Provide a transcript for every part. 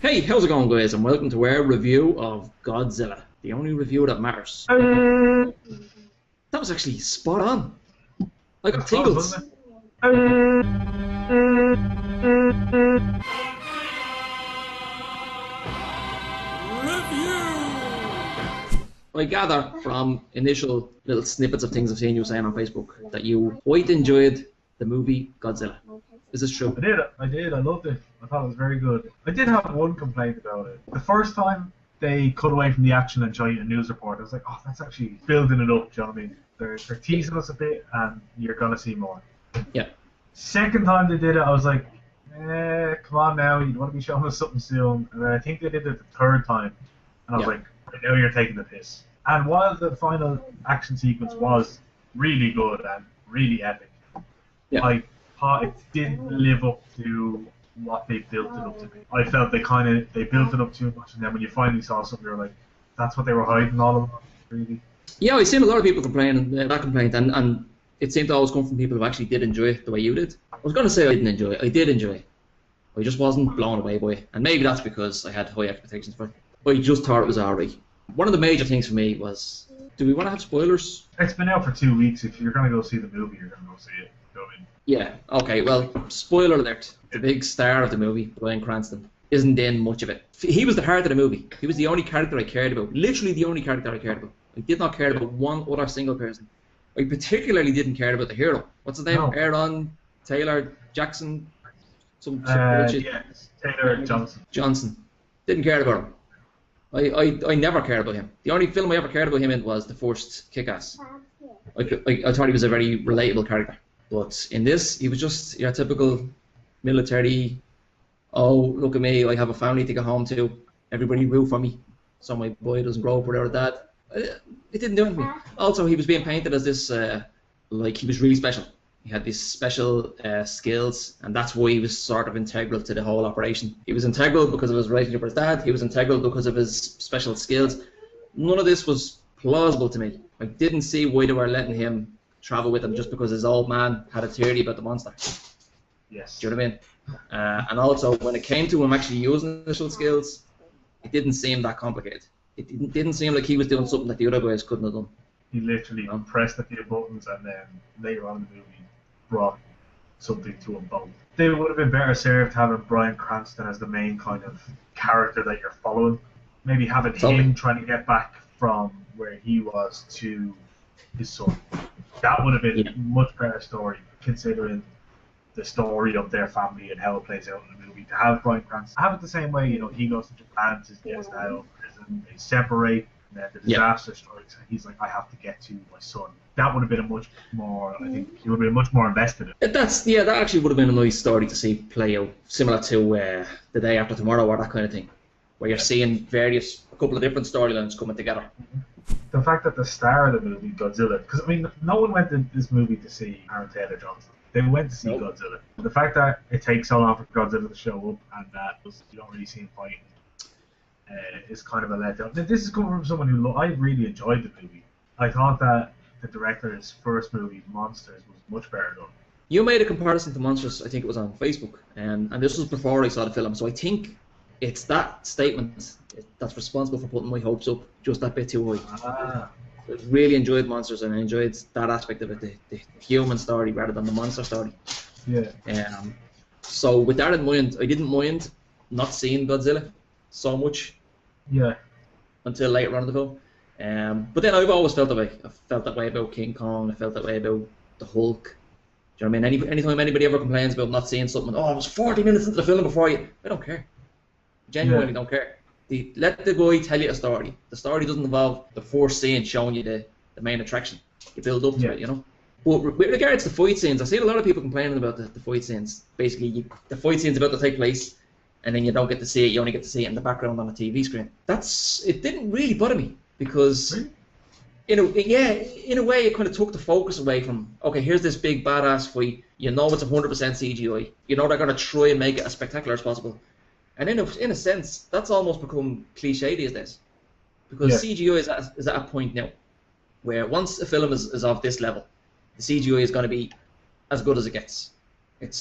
Hey, how's it going, guys? And welcome to our review of Godzilla, the only review that matters. That was actually spot on. I got tingles. I gather from initial little snippets of things I've seen you saying on Facebook that you quite enjoyed the movie Godzilla. Is this true? I did. I loved it. I thought it was very good. I did have one complaint about it. The first time they cut away from the action and show you a news report, I was like, oh, that's actually building it up, do you know what I mean? They're teasing us a bit, and you're going to see more. Yeah. Second time they did it, I was like, come on now, you want to be showing us something soon. And then I think they did it the third time, and I was like, right, now you're taking the piss. And while the final action sequence was really good and really epic, I thought it didn't live up to what they built it up to be. I felt they built it up too much, and then when you finally saw something, you're like, that's what they were hiding all along, really. Yeah, I've seen a lot of people complaining that complaint, and it seemed to always come from people who actually did enjoy it the way you did. I was going to say I didn't enjoy it. I did enjoy it. I just wasn't blown away by it, and maybe that's because I had high expectations for it. I just thought it was alright. One of the major things for me was, do we want to have spoilers? It's been out for 2 weeks. If you're going to go see the movie, you're going to go see it. Yeah, okay, well, spoiler alert. The big star of the movie, Bryan Cranston, isn't in much of it. He was the heart of the movie. He was the only character I cared about. Literally the only character I cared about. I did not care about one other single person. I particularly didn't care about the hero. What's his name? No. Aaron Taylor Jackson? Some bullshit. Yeah, Taylor Johnson. Didn't care about him. I never cared about him. The only film I ever cared about him in was the first Kick-Ass. I thought he was a very relatable character. But in this, he was just your typical military, oh, look at me, I have a family to go home to, everybody root for me, so my boy doesn't grow up without a dad. It didn't do anything for me. Also, he was being painted as this, like he was really special. He had these special skills, and that's why he was sort of integral to the whole operation. He was integral because of his relationship with his dad, he was integral because of his special skills. None of this was plausible to me. I didn't see why they were letting him travel with him just because his old man had a theory about the monster. Yes. Do you know what I mean? And also, when it came to him actually using initial skills, it didn't seem that complicated. It didn't seem like he was doing something that the other guys couldn't have done. He literally pressed a few buttons, and then later on in the movie brought something to them both. They would have been better served having Bryan Cranston as the main kind of character that you're following. Maybe having him trying to get back from where he was to his son. That would have been a much better story, considering the story of their family and how it plays out in the movie. To have Bryan Cranston, have it the same way, he goes to Japan to get out of prison, they separate, and then the disaster strikes, and he's like, I have to get to my son. That would have been a much more, I think, he would have been much more invested in it. That actually would have been a nice story to see play out, similar to The Day After Tomorrow or that kind of thing, where you're seeing a couple of different storylines coming together. The fact that the star of the movie, Godzilla, because I mean, no one went to this movie to see Aaron Taylor Johnson. They went to see Godzilla. The fact that it takes so long for Godzilla to show up and that you don't really see him fighting is kind of a letdown. This is coming from someone who I really enjoyed the movie. I thought that the director's first movie, Monsters, was much better done. You made a comparison to Monsters, I think it was on Facebook, and this was before I saw the film, so I think it's that statement that's responsible for putting my hopes up just that bit too high. I really enjoyed Monsters, and I enjoyed that aspect of it, the human story rather than the monster story. Yeah. So with that in mind, I didn't mind not seeing Godzilla so much. Yeah. Until later on in the film. But then I've always felt that way. I felt that way about King Kong. I felt that way about the Hulk. Do you know what I mean? Anytime anybody ever complains about not seeing something, I was 40 minutes into the film before I don't care. Genuinely don't care. Let the guy tell you a story. The story doesn't involve the first scene showing you the main attraction. You build up to it, But with regards to fight scenes, I've seen a lot of people complaining about the fight scenes. Basically, the fight scene's about to take place, and then you don't get to see it. You only get to see it in the background on a TV screen. It didn't really bother me because, in a way, it kind of took the focus away from, okay, here's this big badass fight. You know it's 100% CGI. You know they're going to try and make it as spectacular as possible. And in a sense, that's almost become cliche these days, because CGI is at a point now where once a film is of this level, the CGI is going to be as good as it gets.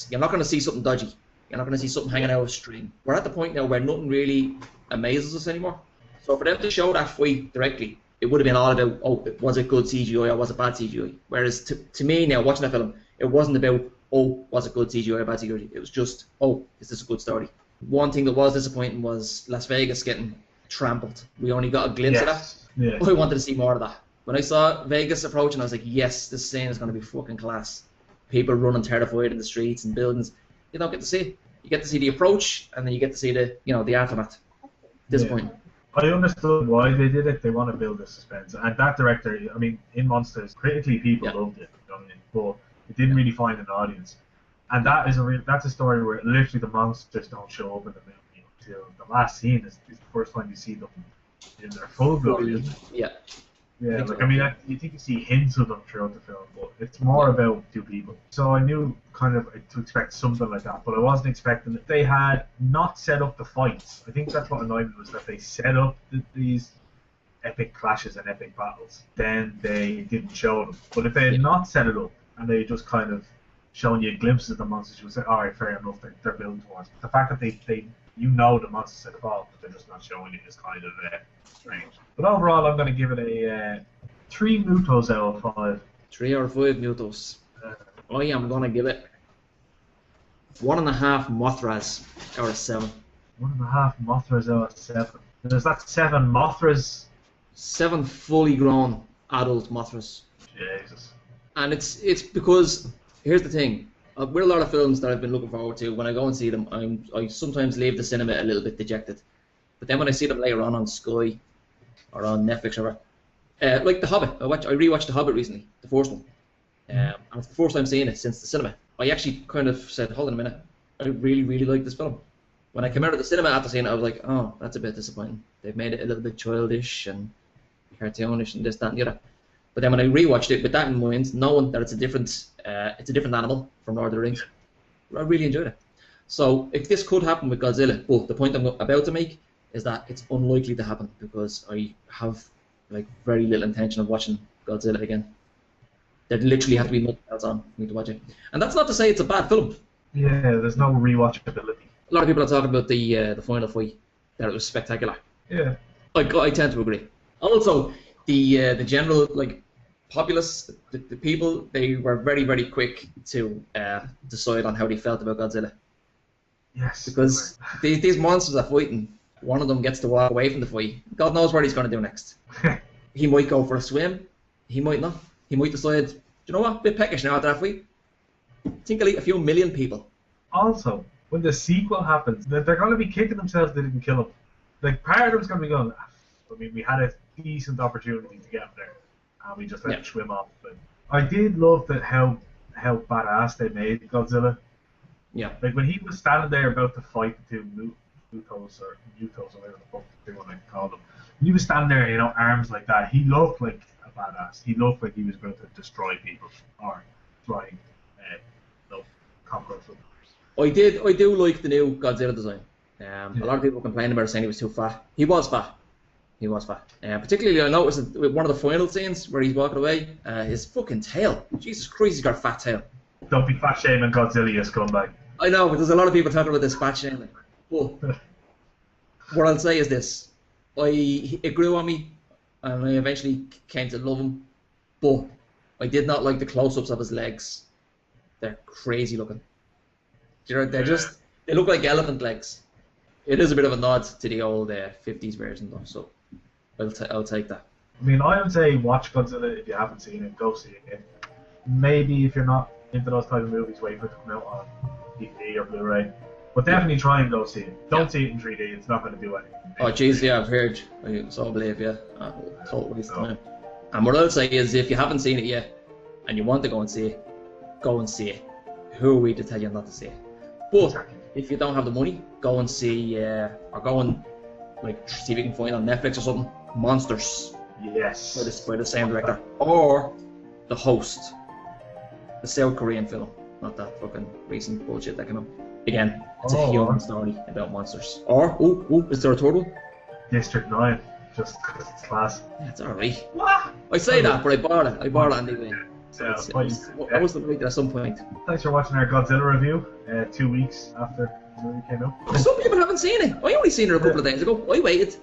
You're not going to see something dodgy. You're not going to see something hanging out of a string. We're at the point now where nothing really amazes us anymore. So for them to show that fight directly, it would have been all about, oh, was it good CGI or was it bad CGI? Whereas to me now, watching that film, it wasn't about, oh, was it good CGI or bad CGI? It was just, oh, is this a good story? One thing that was disappointing was Las Vegas getting trampled. We only got a glimpse of that. Yeah. I wanted to see more of that. When I saw Vegas approaching, I was like, yes, this scene is going to be fucking class. People running terrified in the streets and buildings. You don't get to see it. You get to see the approach, and then you get to see the aftermath. Disappointing. I understood why they did it. They want to build the suspense. And that director, I mean, in Monsters, critically people loved it, you know what I mean? But it didn't really find an audience. And that's a story where literally the monsters don't show up in the movie until the last scene is the first time you see them in their full glory. Yeah. Yeah, like, I mean, you think you see hints of them throughout the film, but it's more about two people. So I knew kind of to expect something like that, but I wasn't expecting that they had not set up the fights. I think that's what annoyed me, was that they set up these epic clashes and epic battles, then they didn't show them. But if they had not set it up, and they just kind of shown you glimpses of the monsters, you would say, alright, fair enough, they're building towards it. The fact that they you know the monsters are involved, but they're just not showing you is kind of strange. But overall, I'm going to give it a 3 Mutos out of 5. 3 out of 5 Mutos. I am going to give it 1.5 Mothras out of 7. 1.5 Mothras out of 7. There's that 7 Mothras. 7 fully grown adult Mothras. Jesus. And it's because, here's the thing. With a lot of films that I've been looking forward to, when I go and see them, I sometimes leave the cinema a little bit dejected. But then when I see them later on Sky or on Netflix or whatever, like The Hobbit, I rewatched The Hobbit recently, the first one. And it's the first time seeing it since the cinema. I actually kind of said, hold on a minute, I really, really like this film. When I came out of the cinema after seeing it, I was like, oh, that's a bit disappointing. They've made it a little bit childish and cartoonish and this, that, and the other. But then when I rewatched it with that in mind, knowing that it's a different animal from Lord of the Rings, I really enjoyed it. So if this could happen with Godzilla, but the point I'm about to make is that it's unlikely to happen because I have like very little intention of watching Godzilla again. There'd literally have to be nothing else on for me to watch it. And that's not to say it's a bad film. Yeah, there's no rewatchability. A lot of people are talking about the final fight, that it was spectacular. Yeah. I tend to agree. Also, the general like populace, the people, they were very, very quick to decide on how they felt about Godzilla. Yes. Because these monsters are fighting. One of them gets to walk away from the fight. God knows what he's going to do next. He might go for a swim. He might not. He might decide, do you know what, a bit peckish now after that fight. I think I'll eat a few million people. Also, when the sequel happens, they're going to be kicking themselves they didn't kill him. Like, part of them's going to be going, I mean, we had a decent opportunity to get him there, and we just let him swim off. But I did love that how badass they made Godzilla. Yeah. Like, when he was standing there about to fight the two Mutos, or whatever the fuck they want to call them, when he was standing there, you know, arms like that, he looked like a badass. He looked like he was going to destroy people, or try conquer them. I do like the new Godzilla design. A lot of people complained about it, saying he was too fat. He was fat. Particularly, I noticed with one of the final scenes where he's walking away, his fucking tail. Jesus Christ, he's got a fat tail. Don't be fat shaming Godzilla, you scumbag. I know, but there's a lot of people talking about this fat shaming. But what I'll say is this: it grew on me, and I eventually came to love him. But I did not like the close-ups of his legs. They're crazy looking. They look like elephant legs. It is a bit of a nod to the old 50s version though, so I'll take that. I mean, I would say watch Godzilla if you haven't seen it, go see it. Maybe if you're not into those type of movies, wait for it to come out on DVD or Blu-ray. But definitely try and go see it. Don't see it in 3D, it's not going to do anything. Oh jeez, yeah, I've heard. I so believe, yeah. Total waste of time. And what I'll say is, if you haven't seen it yet, and you want to go and see it, go and see it. Who are we to tell you not to see it? But if you don't have the money, go and see, or go and see if you can find it on Netflix or something. Monsters. Yes. By the same director, or The Host, the South Korean film, not that fucking recent bullshit that came out. Again, it's a human story about monsters. Or is there a third one? District 9, just because it's class. Yeah, it's alright. What? I say that, but I bought it on DVD. So Yeah, I was the right at some point. Thanks for watching our Godzilla review 2 weeks after the movie came out. Some people haven't seen it. I only seen it a couple of days ago. I waited.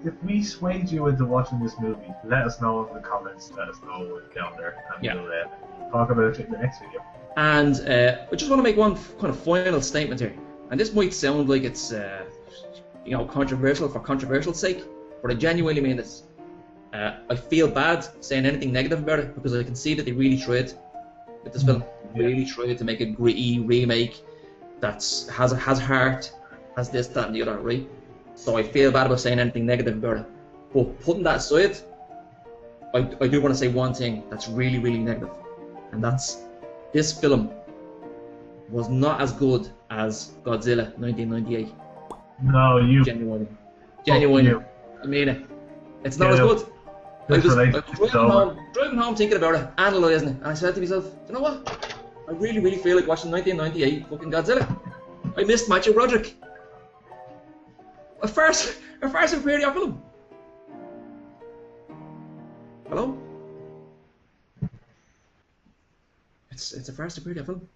If we swayed you into watching this movie, let us know in the comments. Let us know down there, and we'll talk about it in the next video. And I just want to make one kind of final statement here. And this might sound like it's controversial for controversial's sake, but I genuinely mean this. I feel bad saying anything negative about it because I can see that they really tried with this film. Really tried to make a gritty remake that has heart, has this, that, and the other, right? So I feel bad about saying anything negative about it. But putting that aside, I do want to say one thing that's really, really negative, and that's this film was not as good as Godzilla 1998. No, you. Genuinely. You. I mean it. It's not as good. I was driving home thinking about it, analysing it, and I said to myself, you know what? I really, really feel like watching 1998 fucking Godzilla. I missed Matthew Broderick. A far superior film. Hello? It's a far superior film.